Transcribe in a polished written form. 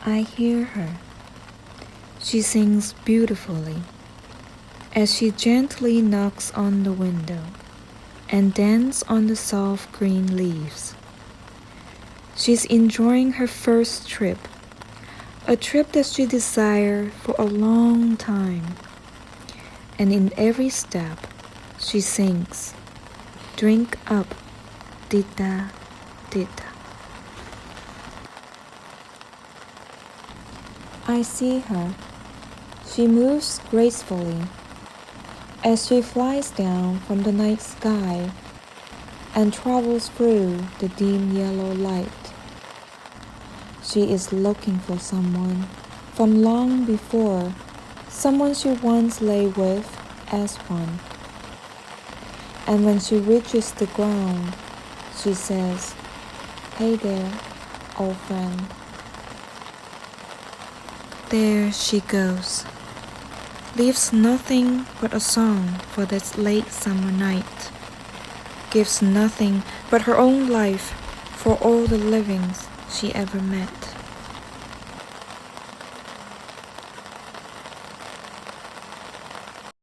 I hear her. She sings beautifully as she gently knocks on the window and dances on the soft green leaves. She's enjoying her first trip, a trip that she desired for a long time. And in every step, she sings, "Drink up, Tita, Tita." I see her. She moves gracefully as she flies down from the night sky and travels through the dim yellow light. She is looking for someone from long before, someone she once lay with as one. And when she reaches the ground, she says, "Hey there, old friend." There she goes, leaves nothing but a song for this late summer night, gives nothing but her own life for all the livings she ever met.